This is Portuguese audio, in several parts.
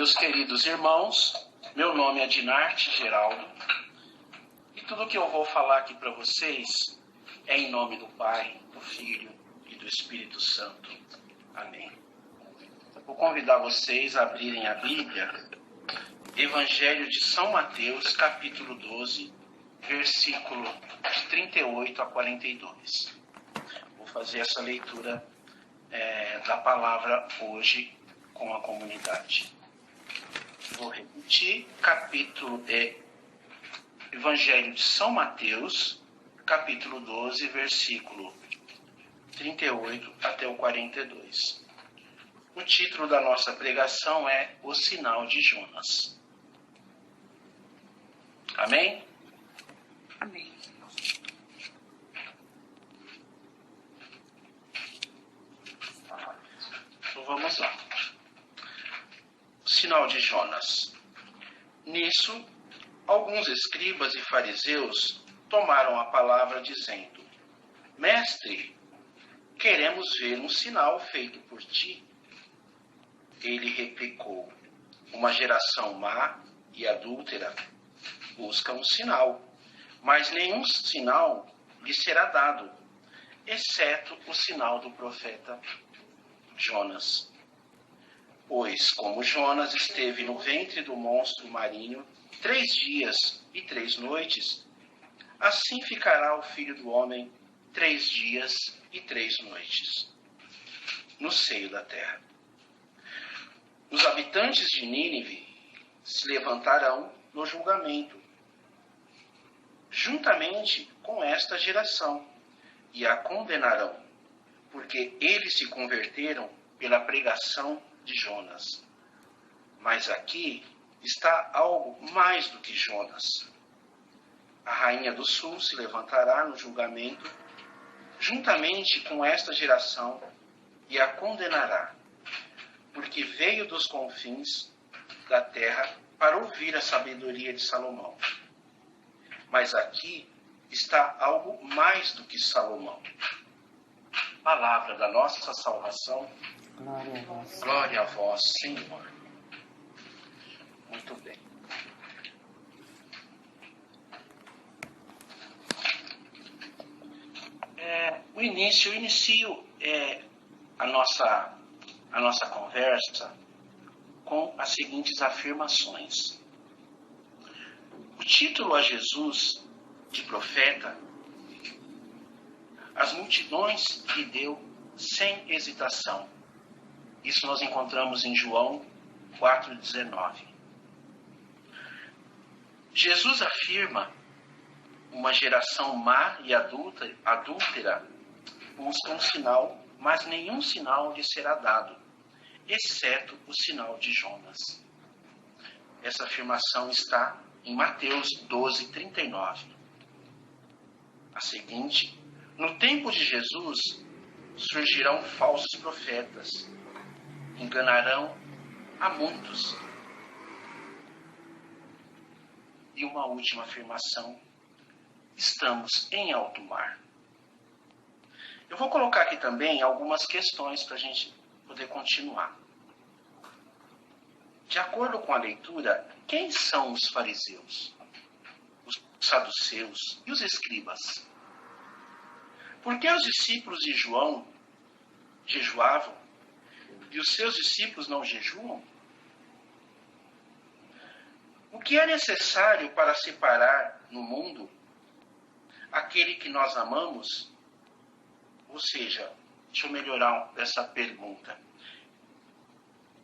Meus queridos irmãos, meu nome é Dinarte Geraldo e tudo que eu vou falar aqui para vocês é em nome do Pai, do Filho e do Espírito Santo. Amém. Vou convidar vocês a abrirem a Bíblia, Evangelho de São Mateus, capítulo 12, versículo de 38 a 42. Vou fazer essa leitura da palavra hoje com a comunidade. Vou repetir, Evangelho de São Mateus, capítulo 12, versículo 38 até o 42. O título da nossa pregação é O Sinal de Jonas. Amém? Amém. Então vamos lá. O sinal de Jonas. Nisso, alguns escribas e fariseus tomaram a palavra dizendo: Mestre, queremos ver um sinal feito por ti. Ele replicou: Uma geração má e adúltera busca um sinal, mas nenhum sinal lhe será dado, exceto o sinal do profeta Jonas. Pois, como Jonas esteve no ventre do monstro marinho 3 dias e 3 noites, assim ficará o Filho do Homem 3 dias e 3 noites no seio da terra. Os habitantes de Nínive se levantarão no julgamento, juntamente com esta geração, e a condenarão, porque eles se converteram pela pregação de Jonas. Mas aqui está algo mais do que Jonas. A rainha do sul se levantará no julgamento, juntamente com esta geração, e a condenará, porque veio dos confins da terra para ouvir a sabedoria de Salomão. Mas aqui está algo mais do que Salomão. Palavra da nossa salvação. Glória a vós. Glória a vós, Senhor. Muito bem. Eu inicio a nossa conversa com as seguintes afirmações. O título a Jesus de profeta, as multidões lhe deu sem hesitação. Isso nós encontramos em João 4,19. Jesus afirma: uma geração má e adúltera busca um sinal, mas nenhum sinal lhe será dado, exceto o sinal de Jonas. Essa afirmação está em Mateus 12:39. A seguinte: no tempo de Jesus surgirão falsos profetas, enganarão a muitos. E uma última afirmação: estamos em alto mar. Eu vou colocar aqui também algumas questões para a gente poder continuar. De acordo com a leitura, quem são os fariseus, os saduceus e os escribas? Por que os discípulos de João jejuavam e os seus discípulos não jejuam? O que é necessário para separar no mundo aquele que nós amamos? Ou seja, deixa eu melhorar essa pergunta.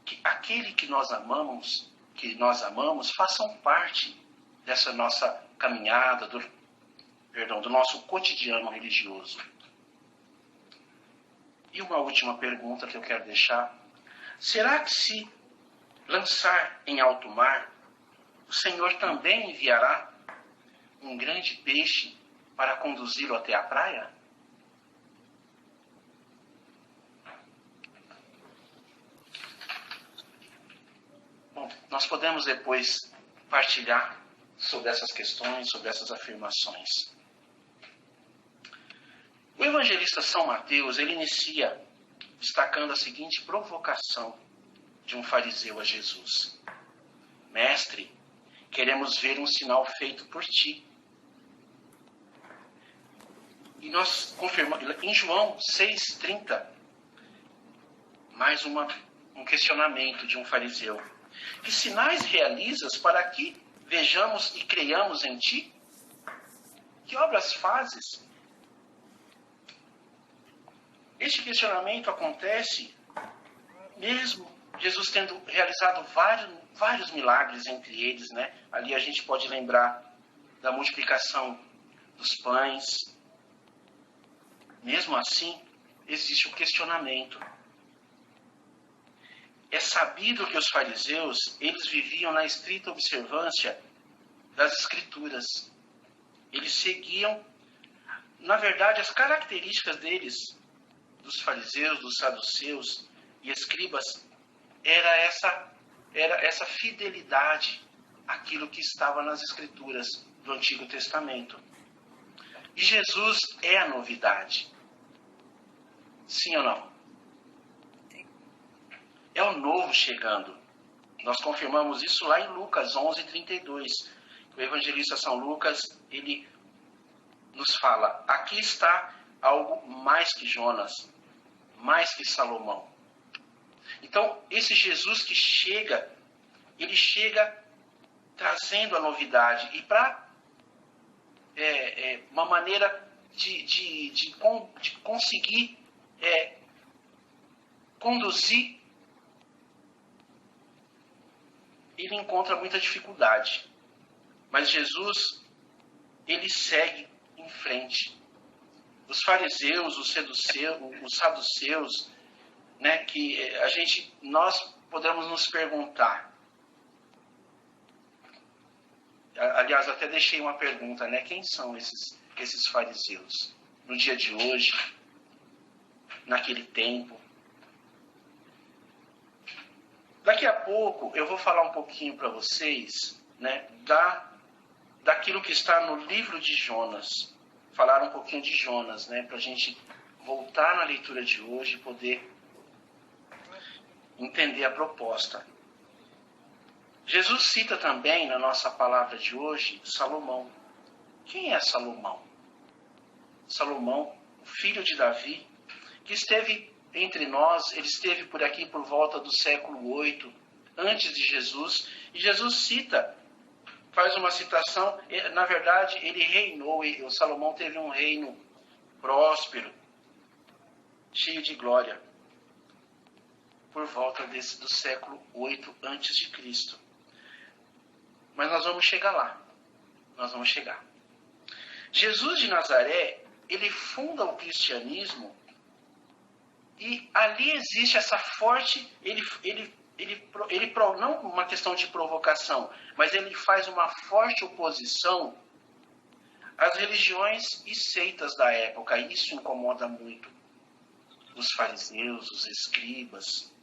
Que aquele que nós amamos, façam parte dessa nossa caminhada, do nosso cotidiano religioso. E uma última pergunta que eu quero deixar: será que se lançar em alto mar, o Senhor também enviará um grande peixe para conduzi-lo até a praia? Bom, nós podemos depois partilhar sobre essas questões, sobre essas afirmações. O evangelista São Mateus, ele inicia destacando a seguinte provocação de um fariseu a Jesus: Mestre, queremos ver um sinal feito por ti. E nós confirmamos, em João 6,30, mais um questionamento de um fariseu: que sinais realizas para que vejamos e creiamos em ti? Que obras fazes? Este questionamento acontece mesmo Jesus tendo realizado vários milagres entre eles, né? Ali a gente pode lembrar da multiplicação dos pães. Mesmo assim, existe o questionamento. É sabido que os fariseus, eles viviam na estrita observância das Escrituras. Eles seguiam, na verdade, as características deles, dos fariseus, dos saduceus e escribas, era essa fidelidade àquilo que estava nas Escrituras do Antigo Testamento. E Jesus é a novidade. Sim ou não? É o novo chegando. Nós confirmamos isso lá em Lucas 11:32. O evangelista São Lucas, ele nos fala: aqui está algo mais que Jonas, mais que Salomão. Então, esse Jesus que chega, ele chega trazendo a novidade. E para uma maneira de conseguir conduzir, ele encontra muita dificuldade. Mas Jesus, ele segue em frente. Os fariseus, os saduceus, né, que nós podemos nos perguntar. Aliás, até deixei uma pergunta, né? Quem são esses fariseus? No dia de hoje, naquele tempo. Daqui a pouco eu vou falar um pouquinho para vocês, né, daquilo que está no livro de Jonas. Falar um pouquinho de Jonas, né, para a gente voltar na leitura de hoje e poder entender a proposta. Jesus cita também na nossa palavra de hoje Salomão. Quem é Salomão? Salomão, o filho de Davi, que esteve entre nós, ele esteve por aqui por volta do século 8, antes de Jesus, e Jesus faz uma citação. Na verdade, ele reinou, e o Salomão teve um reino próspero, cheio de glória, por volta do século 8 antes de Cristo. Mas nós vamos chegar lá. Nós vamos chegar. Jesus de Nazaré, ele funda o cristianismo, e ali existe essa forte, não uma questão de provocação, mas ele faz uma forte oposição às religiões e seitas da época. Isso incomoda muito os fariseus, os escribas,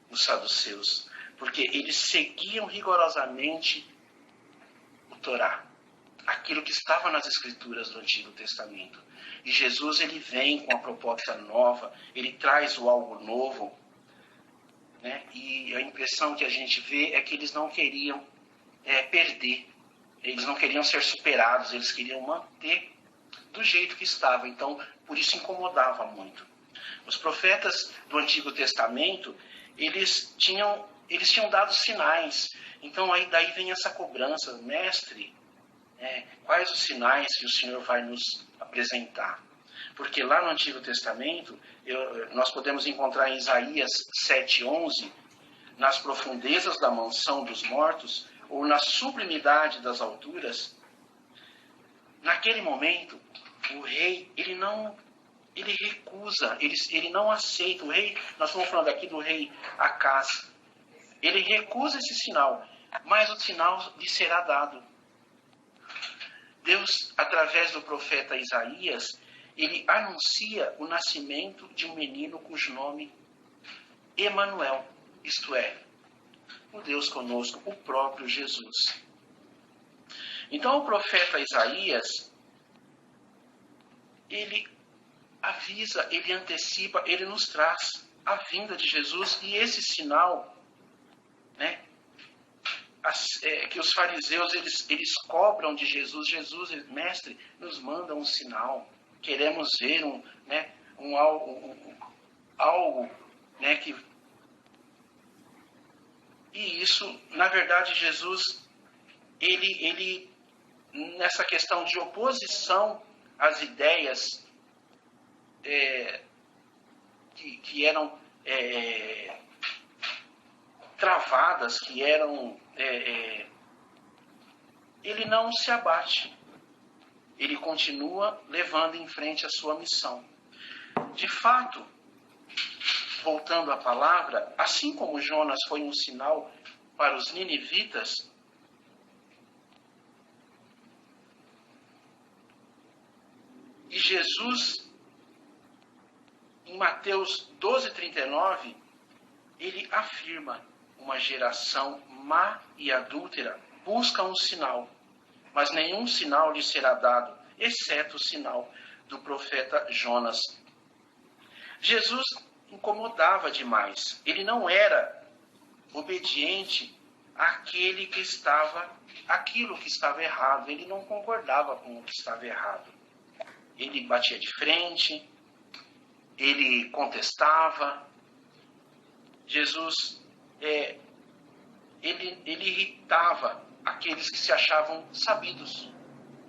os saduceus, porque eles seguiam rigorosamente o Torá, aquilo que estava nas Escrituras do Antigo Testamento. E Jesus, ele vem com uma proposta nova, ele traz o algo novo, né? E a impressão que a gente vê é que eles não queriam perder, eles não queriam ser superados, eles queriam manter do jeito que estava. Então, por isso incomodava muito. Os profetas do Antigo Testamento, eles tinham dado sinais. Então, daí vem essa cobrança: mestre, quais os sinais que o Senhor vai nos apresentar? Porque lá no Antigo Testamento, nós podemos encontrar em Isaías 7:11, nas profundezas da mansão dos mortos, ou na sublimidade das alturas. Naquele momento, o rei, ele recusa, ele não aceita. O rei, nós estamos falando aqui do rei Acaz, ele recusa esse sinal, mas o sinal lhe será dado. Deus, através do profeta Isaías, ele anuncia o nascimento de um menino cujo nome Emanuel, isto é, o Deus conosco, o próprio Jesus. Então o profeta Isaías, ele avisa, ele antecipa, ele nos traz a vinda de Jesus e esse sinal, né, que os fariseus eles cobram de Jesus. Jesus, mestre, nos manda um sinal. Queremos ver algo, né, que... E isso, na verdade, Jesus, ele nessa questão de oposição às ideias que eram travadas, que eram... ele não se abate. Ele continua levando em frente a sua missão. De fato, voltando à palavra, assim como Jonas foi um sinal para os ninivitas, e Jesus, em Mateus 12:39, ele afirma: uma geração má e adúltera busca um sinal, mas nenhum sinal lhe será dado, exceto o sinal do profeta Jonas. Jesus incomodava demais. Ele não era obediente àquilo que estava errado. Ele não concordava com o que estava errado. Ele batia de frente, ele contestava. Jesus, ele irritava aqueles que se achavam sabidos,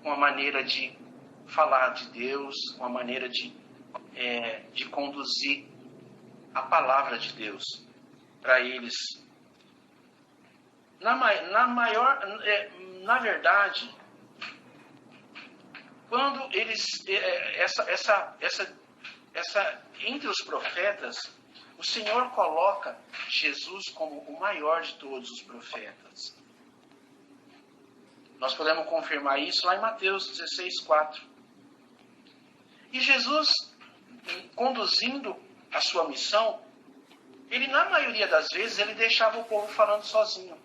com a maneira de falar de Deus, com a maneira de conduzir a palavra de Deus para eles. Na verdade, quando eles, entre os profetas, o Senhor coloca Jesus como o maior de todos os profetas. Nós podemos confirmar isso lá em Mateus 16:4. E Jesus, conduzindo a sua missão, ele, na maioria das vezes, ele deixava o povo falando sozinho.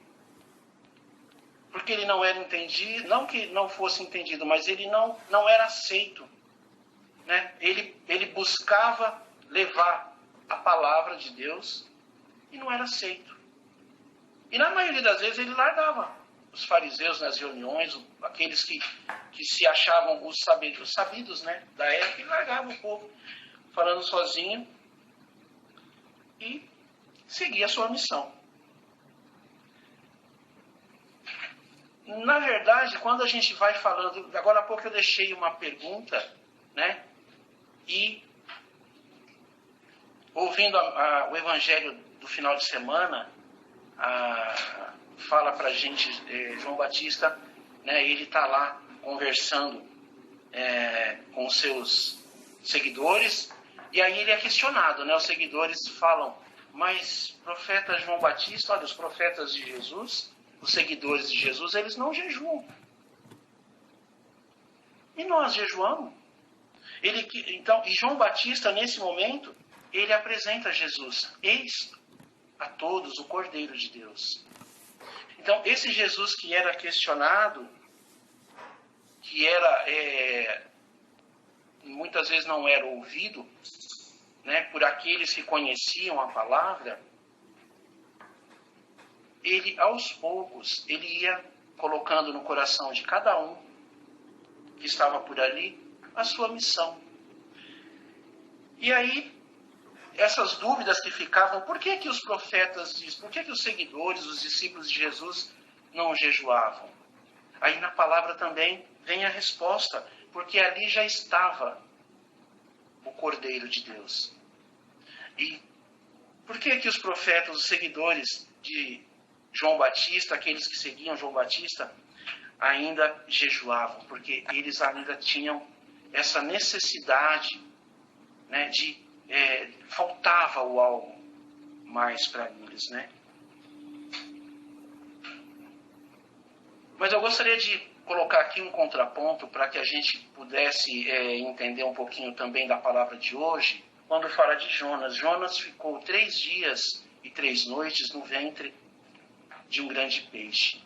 Porque ele não era entendido, não que não fosse entendido, mas ele não era aceito, né? Ele buscava levar a palavra de Deus e não era aceito. E na maioria das vezes ele largava os fariseus nas reuniões, aqueles que se achavam os sabidos, né, da época, e largava o povo falando sozinho e seguia a sua missão. Na verdade, quando a gente vai falando... Agora há pouco eu deixei uma pergunta, né? E ouvindo o evangelho do final de semana, fala pra gente, João Batista, né? Ele está lá conversando com os seus seguidores, e aí ele é questionado, né? Os seguidores falam: mas profeta João Batista, olha, os profetas de Jesus, os seguidores de Jesus, eles não jejuam. E nós jejuamos. Então, e João Batista, nesse momento, ele apresenta Jesus: eis a todos o Cordeiro de Deus. Então, esse Jesus que era questionado, que era muitas vezes não era ouvido, né, por aqueles que conheciam a palavra, ele, aos poucos, ele ia colocando no coração de cada um que estava por ali a sua missão. E aí, essas dúvidas que ficavam, por que os profetas, por que os seguidores, os discípulos de Jesus não jejuavam? Aí na palavra também vem a resposta, porque ali já estava o Cordeiro de Deus. E por que os profetas, os seguidores de João Batista, aqueles que seguiam João Batista, ainda jejuavam? Porque eles ainda tinham essa necessidade, né, faltava o algo mais para eles, né? Mas eu gostaria de colocar aqui um contraponto para que a gente pudesse entender um pouquinho também da palavra de hoje, quando fala de Jonas. Jonas ficou 3 dias e 3 noites no ventre de um grande peixe.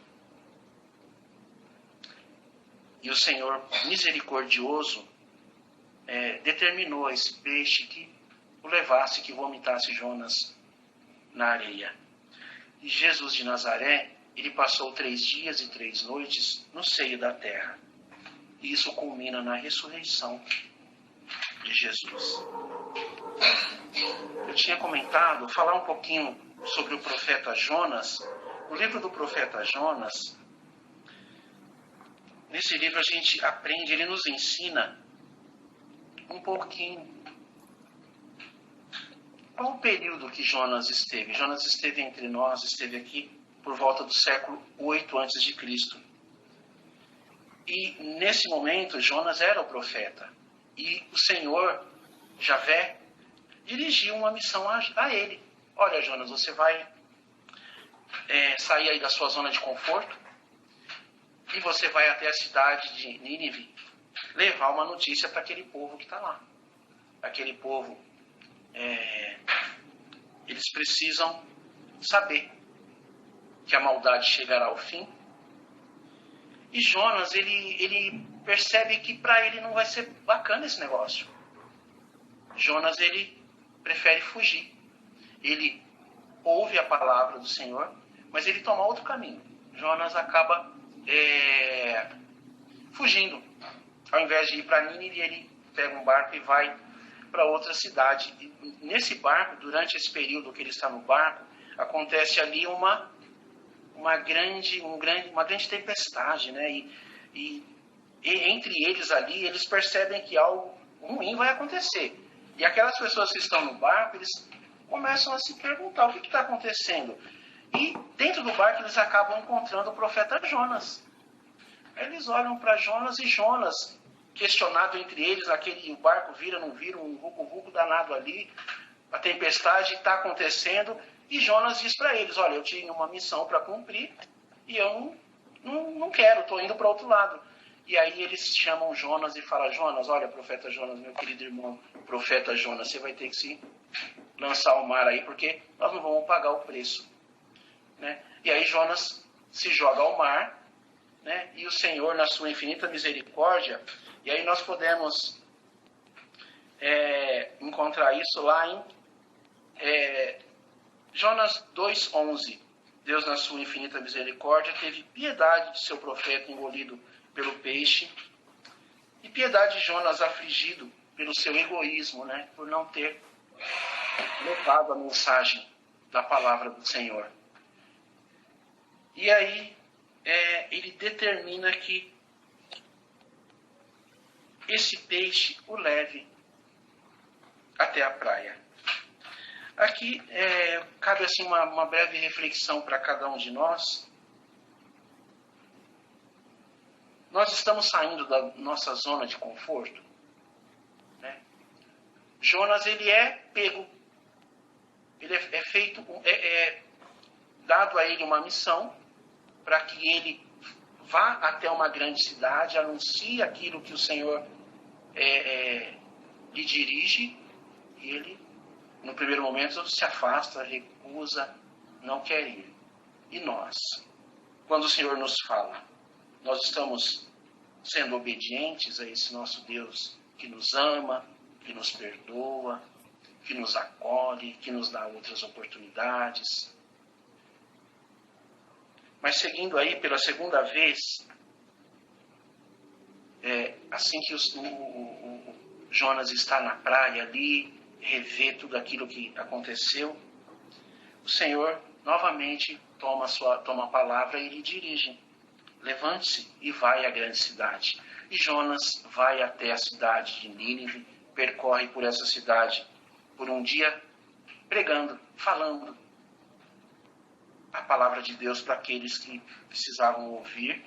E o Senhor misericordioso determinou a esse peixe que, o levasse, que vomitasse Jonas na areia. E Jesus de Nazaré, ele passou 3 dias e 3 noites no seio da terra. E isso culmina na ressurreição de Jesus. Eu tinha comentado, falar um pouquinho sobre o profeta Jonas. No livro do profeta Jonas, nesse livro a gente aprende, ele nos ensina um pouquinho qual o período que Jonas esteve. Jonas esteve entre nós, esteve aqui por volta do século 8 a.C. E nesse momento Jonas era o profeta. E o Senhor, Javé, dirigiu uma missão a ele. Olha, Jonas, você vai sair aí da sua zona de conforto e você vai até a cidade de Nínive levar uma notícia para aquele povo que está lá. Aquele povo, eles precisam saber que a maldade chegará ao fim. E Jonas, ele percebe que para ele não vai ser bacana esse negócio. Jonas, ele prefere fugir. Ele ouve a palavra do Senhor, mas ele toma outro caminho. Jonas acaba fugindo. Ao invés de ir para Nínive, ele pega um barco e vai para outra cidade. E nesse barco, durante esse período que ele está no barco, acontece ali uma grande tempestade, né? E entre eles ali, eles percebem que algo ruim vai acontecer. E aquelas pessoas que estão no barco, eles começam a se perguntar o que está acontecendo. E dentro do barco eles acabam encontrando o profeta Jonas. Eles olham para Jonas e Jonas, questionado entre eles, o barco vira, não vira, um vulco danado ali, a tempestade está acontecendo, e Jonas diz para eles, olha, eu tinha uma missão para cumprir e eu não quero, estou indo para outro lado. E aí eles chamam Jonas e falam, Jonas, olha, profeta Jonas, meu querido irmão, profeta Jonas, você vai ter que se lançar ao mar aí, porque nós não vamos pagar o preço. Né? E aí Jonas se joga ao mar, né? E o Senhor, na sua infinita misericórdia, e aí nós podemos encontrar isso lá em Jonas 2,11. Deus, na sua infinita misericórdia, teve piedade de seu profeta engolido pelo peixe, e piedade de Jonas afligido pelo seu egoísmo, né? Por não ter levado a mensagem da palavra do Senhor. E aí ele determina que esse peixe o leve até a praia. Aqui cabe assim uma breve reflexão para cada um de nós. Nós estamos saindo da nossa zona de conforto. Né? Jonas, ele é pego. Ele é feito, dado a ele uma missão para que ele vá até uma grande cidade, anuncie aquilo que o Senhor lhe dirige, e ele, no primeiro momento, se afasta, recusa, não quer ir. E nós, quando o Senhor nos fala, nós estamos sendo obedientes a esse nosso Deus que nos ama, que nos perdoa, que nos acolhe, que nos dá outras oportunidades. Mas seguindo aí pela segunda vez, assim que o Jonas está na praia ali, revê tudo aquilo que aconteceu, o Senhor novamente toma a palavra e lhe dirige. Levante-se e vai à grande cidade. E Jonas vai até a cidade de Nínive, percorre por essa cidade por um dia, pregando, falando a palavra de Deus para aqueles que precisavam ouvir.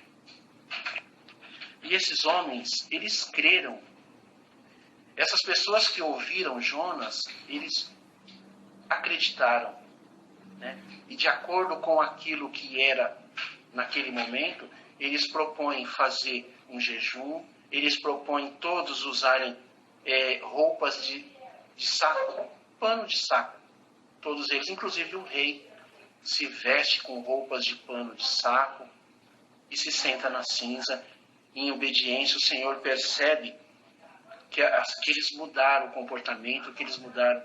E esses homens, eles creram. Essas pessoas que ouviram Jonas, eles acreditaram. Né? E de acordo com aquilo que era naquele momento, eles propõem fazer um jejum, eles propõem todos usarem roupas de saco, pano de saco. Todos eles, inclusive o rei, se veste com roupas de pano de saco e se senta na cinza. Em obediência, o Senhor percebe que eles mudaram o comportamento, que eles mudaram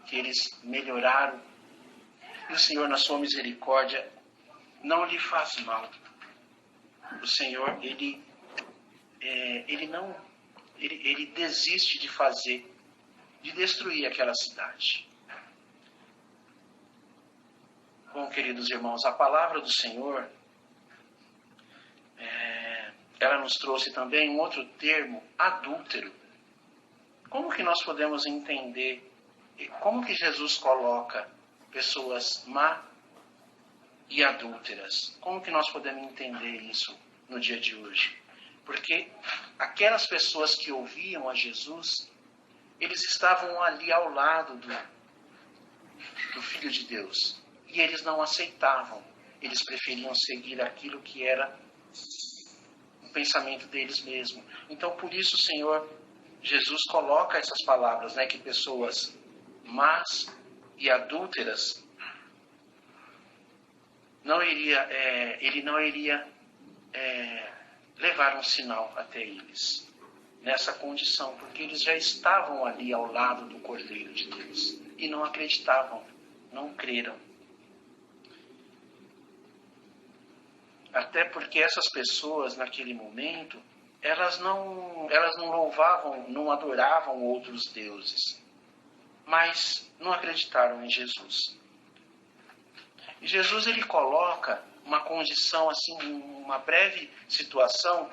que eles melhoraram. E o Senhor, na sua misericórdia, não lhe faz mal. O Senhor, ele desiste de destruir aquela cidade. Bom, queridos irmãos, a palavra do Senhor, ela nos trouxe também um outro termo, adúltero. Como que nós podemos entender, como que Jesus coloca pessoas má e adúlteras? Como que nós podemos entender isso no dia de hoje? Porque aquelas pessoas que ouviam a Jesus, eles estavam ali ao lado do Filho de Deus. E eles não aceitavam. Eles preferiam seguir aquilo que era o pensamento deles mesmos. Então, por isso, o Senhor Jesus coloca essas palavras, né? Que pessoas más e adúlteras, ele não iria levar um sinal até eles. Nessa condição, porque eles já estavam ali ao lado do Cordeiro de Deus. E não acreditavam, não creram. Até porque essas pessoas, naquele momento, elas não louvavam, não adoravam outros deuses, mas não acreditaram em Jesus. E Jesus, ele coloca uma condição, assim, uma breve situação,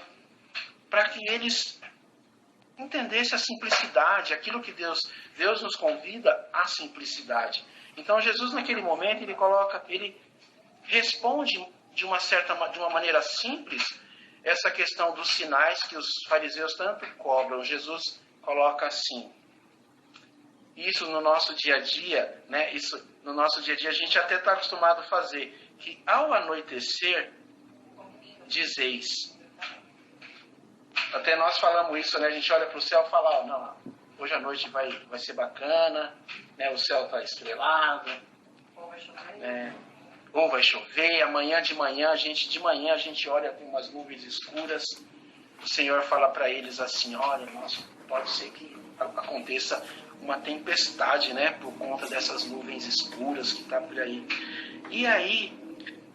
para que eles entendessem a simplicidade, aquilo que Deus nos convida à simplicidade. Então Jesus, naquele momento, ele responde de uma maneira simples essa questão dos sinais que os fariseus tanto cobram. Jesus coloca assim. Isso no nosso dia a dia, né? Isso no nosso dia a dia a gente até está acostumado a fazer. Que ao anoitecer, dizeis. Até nós falamos isso, né? A gente olha para o céu e fala, não, hoje à noite vai ser bacana, né? O céu está estrelado. Ou vai chover, amanhã de manhã a gente olha com umas nuvens escuras. O Senhor fala para eles assim, olha, nossa, pode ser que aconteça uma tempestade, né, por conta dessas nuvens escuras que está por aí. E aí,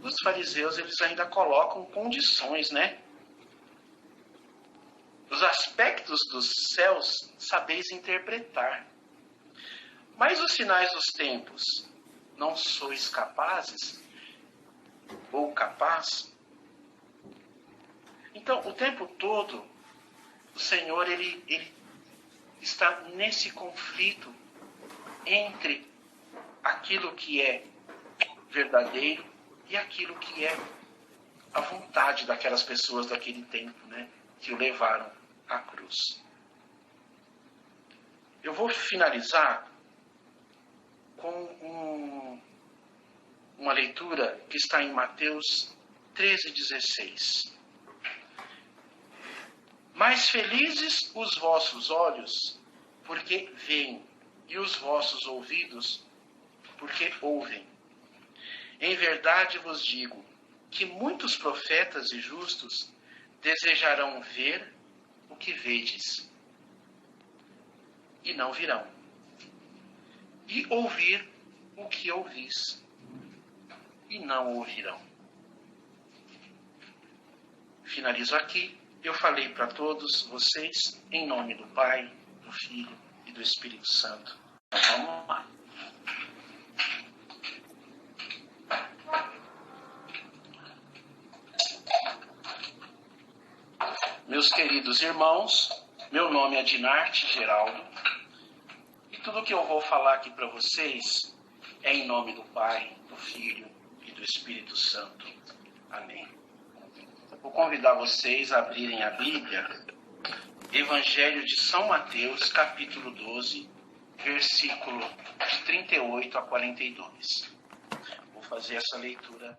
os fariseus, eles ainda colocam condições, né? Os aspectos dos céus sabeis interpretar. Mas os sinais dos tempos, não sois capazes? Ou capaz? Então, o tempo todo, o Senhor, ele está nesse conflito entre aquilo que é verdadeiro e aquilo que é a vontade daquelas pessoas daquele tempo, né, que o levaram à cruz. Eu vou finalizar com uma leitura que está em Mateus 13,16. Mas felizes os vossos olhos, porque veem, e os vossos ouvidos, porque ouvem. Em verdade vos digo, que muitos profetas e justos desejarão ver o que vedes, e não virão, e ouvir o que ouvis, e não ouvirão. Finalizo aqui. Eu falei para todos vocês em nome do Pai, do Filho e do Espírito Santo. Vamos lá. Meus queridos irmãos, meu nome é Dinarte Geraldo, e tudo que eu vou falar aqui para vocês é em nome do Pai, do Filho e do Espírito Santo. Amém. Vou convidar vocês a abrirem a Bíblia, Evangelho de São Mateus, capítulo 12, versículo de 38 a 42. Vou fazer essa leitura